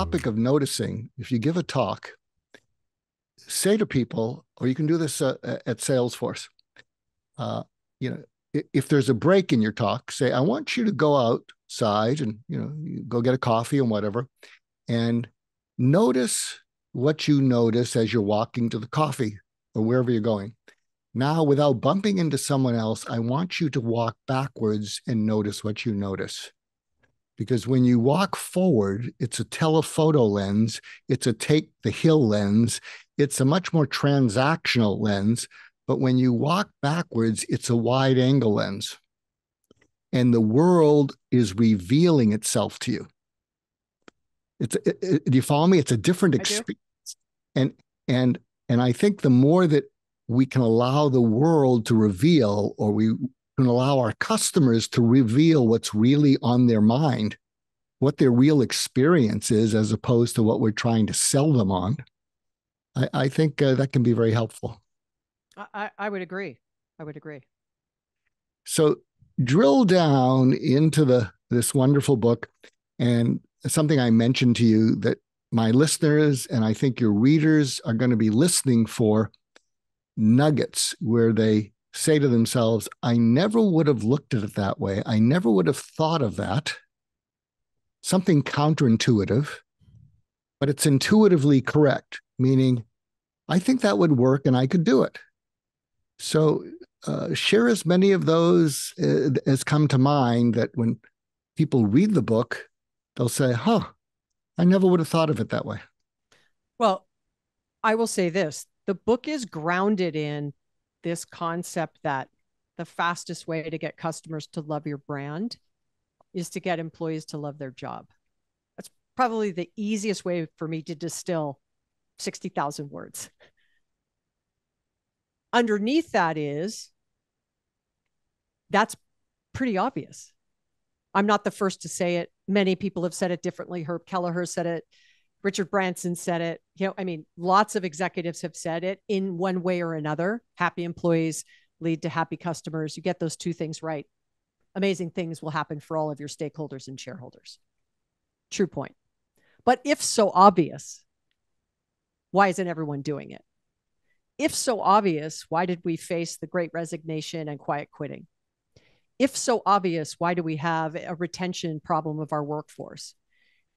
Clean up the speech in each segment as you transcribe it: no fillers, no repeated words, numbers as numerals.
topic of noticing, if you give a talk, say to people, or you can do this at Salesforce, uh, you know, if there's a break in your talk, say, I want you to go outside and, you go get a coffee and whatever, and notice what you notice as you're walking to the coffee or wherever you're going. Now, without bumping into someone else, I want you to walk backwards and notice what you notice. Because when you walk forward, it's a telephoto lens, it's a take the hill lens, it's a much more transactional lens. But when you walk backwards, it's a wide angle lens. And the world is revealing itself to you. Do you follow me? It's a different experience. And and I think the more that we can allow the world to reveal, or we can allow our customers to reveal what's really on their mind, what their real experience is, as opposed to what we're trying to sell them on, I think that can be very helpful. I would agree. I would agree. So drill down into this wonderful book, and something I mentioned to you that my listeners and I think your readers are going to be listening for nuggets where they say to themselves, I never would have looked at it that way. I never would have thought of that. Something counterintuitive, but it's intuitively correct, meaning I think that would work and I could do it. So share as many of those as come to mind, that when people read the book, they'll say, huh, I never would have thought of it that way. Well, I will say this. The book is grounded in this concept that the fastest way to get customers to love your brand is to get employees to love their job. That's probably the easiest way for me to distill 60,000 words. Underneath that that's pretty obvious. I'm not the first to say it. Many people have said it differently. Herb Kelleher said it. Richard Branson said it. Lots of executives have said it in one way or another. Happy employees lead to happy customers. You get those two things right, amazing things will happen for all of your stakeholders and shareholders. True point. But if so obvious, why isn't everyone doing it? If so obvious, why did we face the Great Resignation and quiet quitting? If so obvious, why do we have a retention problem of our workforce?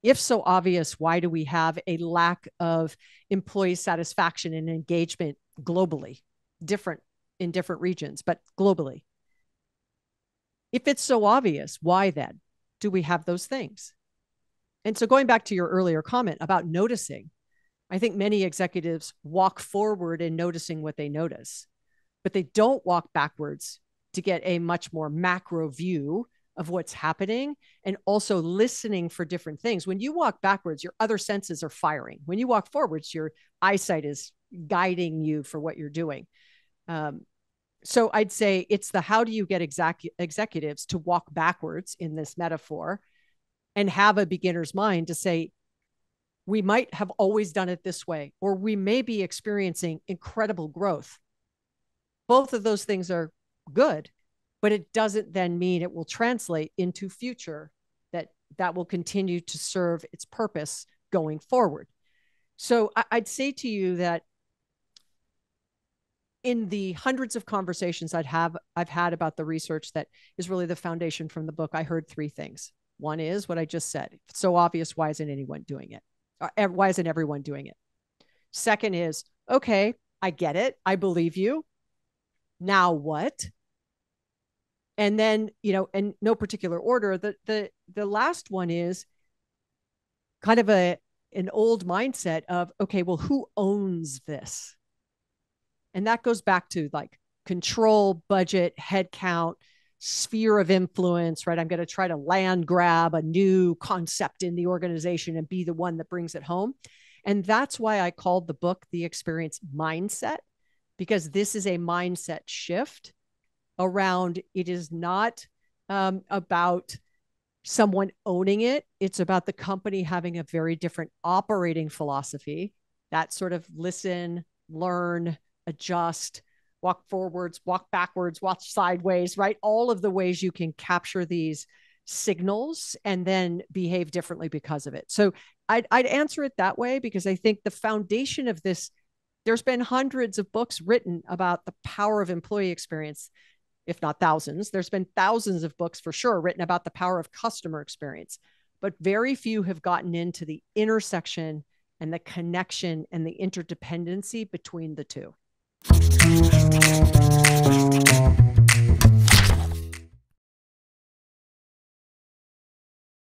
If so obvious, why do we have a lack of employee satisfaction and engagement globally, different in different regions, but globally? If it's so obvious, why then do we have those things? And so going back to your earlier comment about noticing, I think many executives walk forward in noticing what they notice, but they don't walk backwards to get a much more macro view of what's happening, and also listening for different things. When you walk backwards, your other senses are firing. When you walk forwards, your eyesight is guiding you for what you're doing. So I'd say it's the how do you get executives to walk backwards in this metaphor and have a beginner's mind to say, we might have always done it this way, or we may be experiencing incredible growth. Both of those things are good, but it doesn't then mean it will translate into future that will continue to serve its purpose going forward. So I'd say to you that in the hundreds of conversations I've had about the research that is really the foundation from the book, I heard three things. One is what I just said. If it's so obvious, why isn't anyone doing it? Why isn't everyone doing it? Second is, okay, I get it. I believe you. Now what? And then, in no particular order, the last one is kind of an old mindset of, okay, well, who owns this? And that goes back to like control, budget, headcount, sphere of influence, right? I'm going to try to land grab a new concept in the organization and be the one that brings it home. And that's why I called the book The Experience Mindset, because this is a mindset shift around, it is not about someone owning it. It's about the company having a very different operating philosophy, that sort of listen, learn, adjust, walk forwards, walk backwards, walk sideways, right? All of the ways you can capture these signals and then behave differently because of it. So I'd answer it that way, because I think the foundation of this, there's been hundreds of books written about the power of employee experience, if not thousands. There's been thousands of books for sure written about the power of customer experience, but very few have gotten into the intersection and the connection and the interdependency between the two.